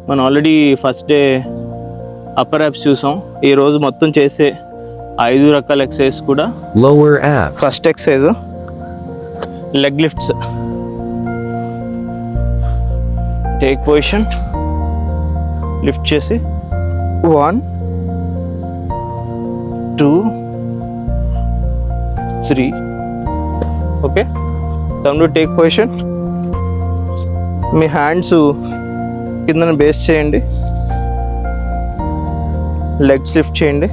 మనం already first day upper apps చూసాం. ఈరోజు మొత్తం చేసే 5 రకాల ఎక్సర్సైజ్ కూడా lower abs, first exercise leg lifts. Take position, lift చేసి 1 2 3. ఓకే, తమ్ముడు టేక్ పొజిషన్. మీ హ్యాండ్స్ కింద బేస్ చేయండి, లెగ్స్ లిఫ్ట్ చేయండి.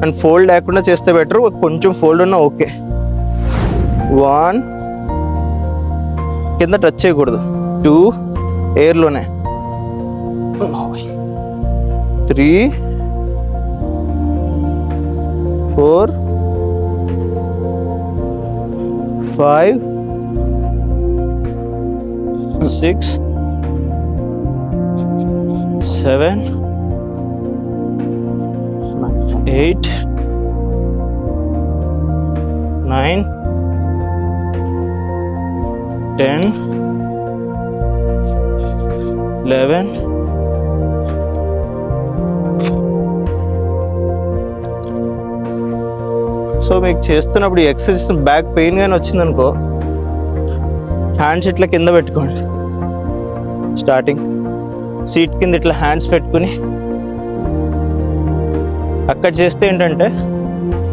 అండ్ ఫోల్డ్ లేకుండా చేస్తే బెటర్, కొంచెం ఫోల్డ్ ఉన్నా ఓకే. 1 కింద టచ్ చేయకూడదు. 2 ఎయిర్లోనే. 3 4 5 6 7 8 9 10 11 సో మీకు చేస్తున్నప్పుడు ఈ ఎక్సర్సైజ్ బ్యాక్ పెయిన్ కానీ వచ్చిందనుకో, హ్యాండ్స్ ఇట్లా కింద పెట్టుకోండి. స్టార్టింగ్ సీట్ కింద ఇట్లా హ్యాండ్స్ పెట్టుకుని అక్కడ చేస్తే ఏంటంటే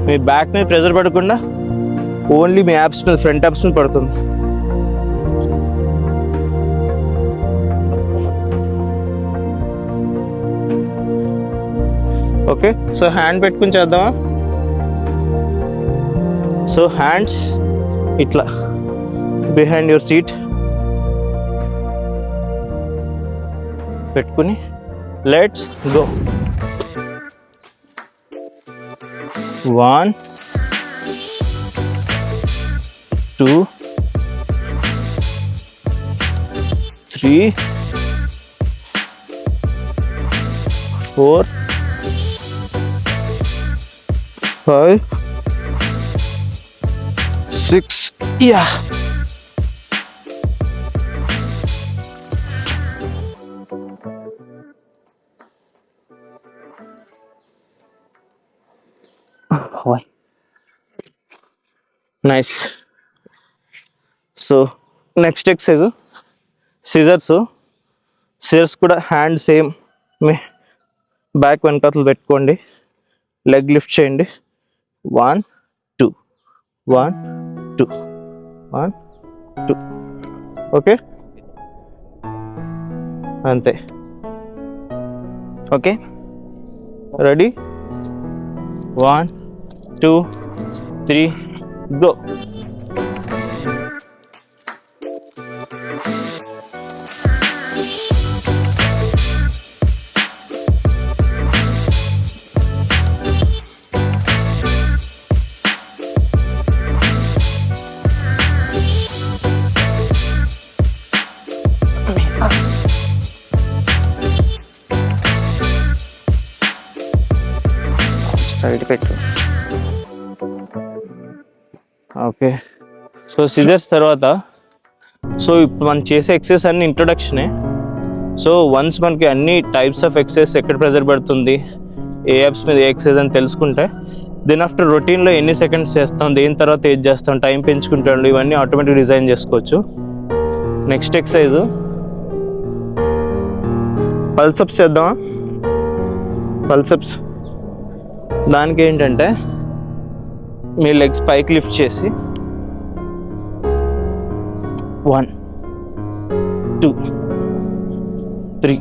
మీ బ్యాక్ మీద ప్రెషర్ పడకుండా ఓన్లీ మీ యాప్స్ మీద, ఫ్రంట్ యాప్స్ మీద పడుతుంది. ఓకే, సో హ్యాండ్ పెట్టుకుని చేద్దామా? సో హ్యాండ్స్ ఇట్లా బిహైండ్ యువర్ సీట్ పెట్టుకుని let's go. 1 2 3 4 5 6. Yeah. Nice. So next exercise scissors. Scissors kuda hand same me back వెనకాతలు పెట్టుకోండి, లెగ్ లిఫ్ట్ చేయండి. 1 2 1 2 1 2. ఓకే, అంతే. Okay, ready? 1 2 3 go. స్ట్రైట్ పెట్టు. ఓకే, సో సిజర్స్ తర్వాత, సో ఇప్పుడు మనం చేసే ఎక్సర్సైజ్ అన్ని ఇంట్రొడక్షనే. సో వన్స్ మనకి అన్ని టైప్స్ ఆఫ్ ఎక్సర్సైజ్ ఎక్కడ ప్రెజర్ పడుతుంది, ఏ యాప్స్ మీద ఏ ఎక్సర్సైజ్ అని తెలుసుకుంటే, దెన్ ఆఫ్టర్ రొటీన్లో ఎన్ని సెకండ్స్ చేస్తాం, దేని తర్వాత ఏది చేస్తాం, టైం పెంచుకుంటాడు, ఇవన్నీ ఆటోమేటిక్ డిజైన్ చేసుకోవచ్చు. నెక్స్ట్ ఎక్సర్సైజ్ పల్సప్స్ చేద్దామా? పల్సప్స్ దానికి ఏంటంటే మీ లెగ్స్ పైకి లిఫ్ట్ చేసి 1 2 3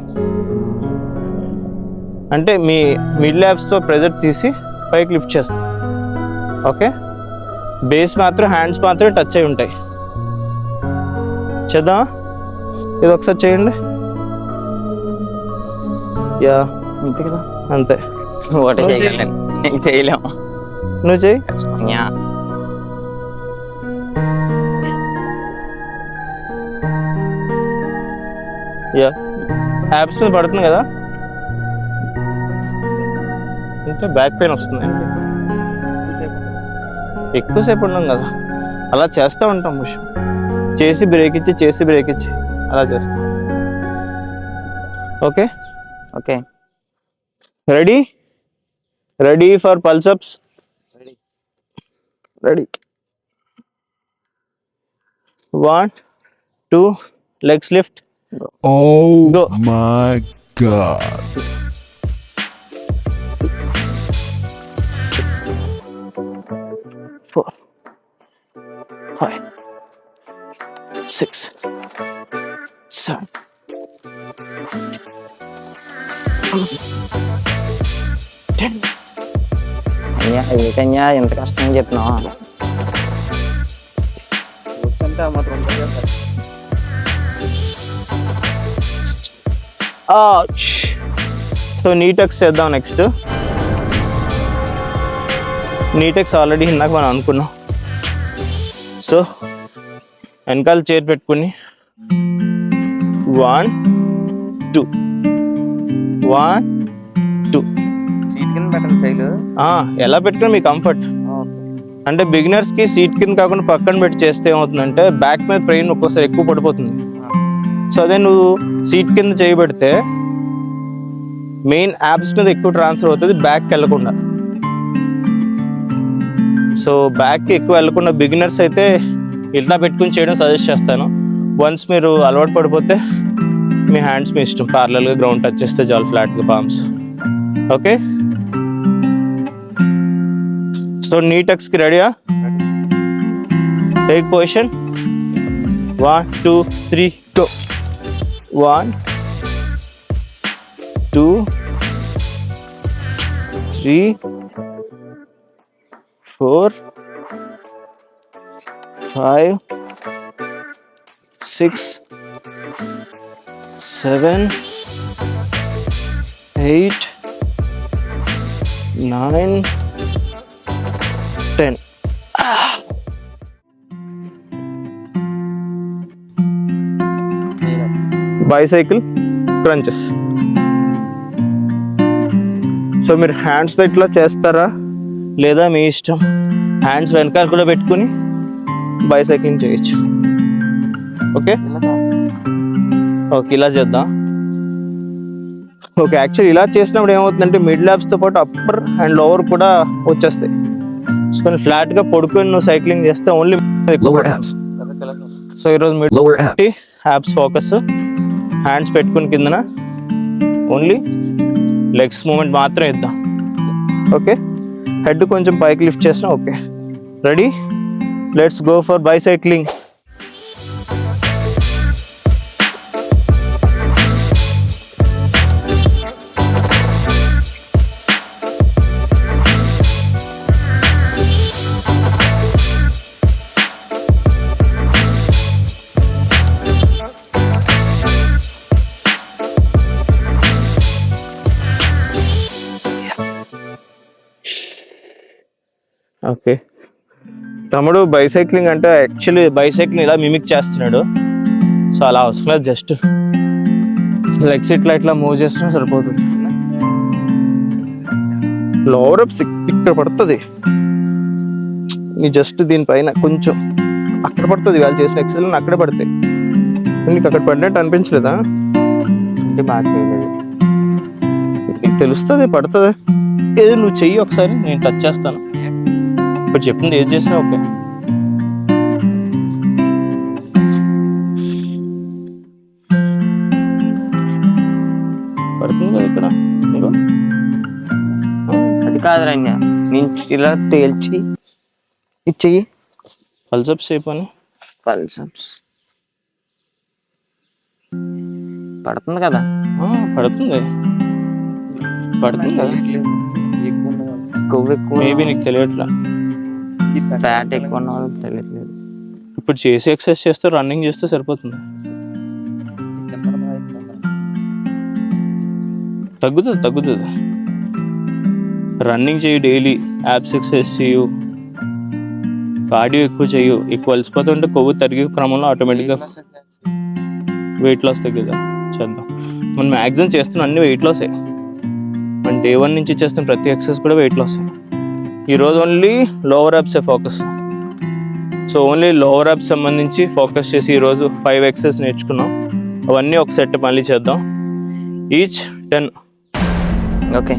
అంటే మీ మిడ్ ల్యాబ్స్తో ప్రెజర్ తీసి పైకి లిఫ్ట్ చేస్తాం. ఓకే, బేస్ మాత్రం హ్యాండ్స్ మాత్రమే టచ్ అయి ఉంటాయి. చేద్దామా? ఇది ఒకసారి చేయండి. యా, అంతే కదా, అంతే. ఒకటే చేయగలను, చేయలేము. నువ్వు చెయ్యి. యా, యాప్స్ మీద పడుతుంది కదా, అంటే బ్యాక్ పెయిన్ వస్తుంది. ఎక్కువసేపు ఉన్నాం కదా, అలా చేస్తూ ఉంటాం. చేసి బ్రేక్ ఇచ్చి, చేసి బ్రేక్ ఇచ్చి అలా చేస్తాం. Okay okay ready for pulse ups. Ready 1 2 legs lift. Oh Go. my god. 4 5 6 7 10. అయ్యా ఏకన్యా ఎంత కష్టం చెప్తున్నావా? సో నీటెక్స్ చేద్దాం నెక్స్ట్. నీటెక్స్ ఆల్రెడీ ఇందాక మనం అనుకున్నాం. సో వెనకాల చైర్ పెట్టుకుని 1 2 1 2. సీట్ కింద పెట్టండి శైలు. ఎలా పెట్టుకుని మీ కంఫర్ట్. అంటే బిగినర్స్కి సీట్ కింద కాకుండా పక్కన పెట్టి చేస్తే ఏమవుతుందంటే బ్యాక్ మీద పెయిన్ ఒక్కోసారి ఎక్కువ పడిపోతుంది. సో అదే నువ్వు సీట్ కింద చేయబెడితే మెయిన్ యాబ్స్ మీద ఎక్కువ ట్రాన్స్ఫర్ అవుతుంది, బ్యాక్కి వెళ్ళకుండా. సో బ్యాక్కి ఎక్కువ వెళ్ళకుండా బిగినర్స్ అయితే ఇట్లా పెట్టుకుని చేయడం సజెస్ట్ చేస్తాను. వన్స్ మీరు అలవాటు పడిపోతే మీ హ్యాండ్స్ మీ ఇష్టం, ప్యారలల్గా గ్రౌండ్ టచ్ చేస్తే చాలు, ఫ్లాట్గా పామ్స్. ఓకే సో నీటెక్స్కి రెడీయా? Take position 1 2 3 go. 1 2 3 4 5 6 7 8 9 10. Bicycle crunches. So మీరు హ్యాండ్స్తో ఇట్లా చేస్తారా లేదా మీ ఇష్టం. హ్యాండ్స్ వెనకాల కూడా పెట్టుకుని బైసైక్లింగ్ చేయొచ్చు. ఓకే ఇలా చేద్దాం. ఓకే యాక్చువల్లీ ఇలా చేసినప్పుడు ఏమవుతుందంటే మిడ్ ల్యాబ్స్తో పాటు అప్పర్ అండ్ లోవర్ కూడా వచ్చేస్తాయి. సో కానీ ఫ్లాట్గా పడుకొని నువ్వు సైక్లింగ్ చేస్తే ఓన్లీ Lower abs. సో ఈరోజు mid Lower abs. Abs focus, hands పెట్టుకుని కిందన ఓన్లీ లెగ్స్ మూమెంట్ మాత్రం ఇద్దాం. ఓకే హెడ్ కొంచెం పైకి లిఫ్ట్ చేసినా okay. Ready, let's go for bicycling. Okay తమ్ముడు బైసైక్లింగ్ అంటే యాక్చువల్లీ బైసైక్లింగ్ ఇలా మిమిక్ చేస్తున్నాడు. సో అలా అవసరం లేదు, జస్ట్ లెగ్స్ ఇట్లా మూవ్ చేసినా సరిపోతుంది. లోవర్ అప్స్ ఇక్కడ పడుతుంది, నీ జస్ట్ దీనిపైన కొంచెం అక్కడ పడుతుంది. వాళ్ళు చేసిన ఎక్సర్సైజ్ అక్కడే పడతాయి. నీకు అక్కడ పడినట్టు అనిపించలేదా? అంటే బాగా చేయలేదు. నీకు తెలుస్తుంది పడుతుంది. ఏదో నువ్వు చెయ్యి ఒకసారి, నేను టచ్ చేస్తాను. ఇప్పుడు చెప్పింది ఏది చేసినా ఓకే. పడుతుంది కదా ఇక్కడ. అది కాదు రంగా, నేను ఇలా తేల్చి ఇచ్చేయి. పల్సప్ షేప్ అని పల్సప్స్ పడుతుంది కదా? పడుతుంది కొవ్వు ఎక్కువ, మేబీ నీకు తెలియట్లా. ఫ్యాట్ ఎక్కువ ఉన్న వాళ్ళకి తెలియట్లేదు. ఇప్పుడు చేసి ఎక్సర్సైజ్ చేస్తే రన్నింగ్ చేస్తే సరిపోతుంది. తగ్గుతుంది. రన్నింగ్ చెయ్యి డైలీ, యాబ్స్ ఎక్సర్సైజ్ చేయు, కార్డియో ఎక్కువ చెయ్యు. ఎక్కువ అలసిపోతుంటే కొవ్వు తరిగే క్రమంలో ఆటోమేటిక్గా వెయిట్ లాస్ తగ్గిద్దాం. చేద్దాం. మనం మ్యాక్సిమం చేస్తున్న అన్ని వెయిట్ లాసే. మన డే 1 నుంచి చేస్తున్న ప్రతి ఎక్సర్సైజ్ కూడా వెయిట్ లాస్. ఈరోజు ఓన్లీ లోవర్ యాబ్సే focus. So only lower abs సంబంధించి ఫోకస్ చేసి ఈరోజు 5 ఎక్సర్సైజ్ నేర్చుకున్నాం. అవన్నీ ఒక సెట్ మళ్ళీ చేద్దాం. ఈచ్ 10. ఓకే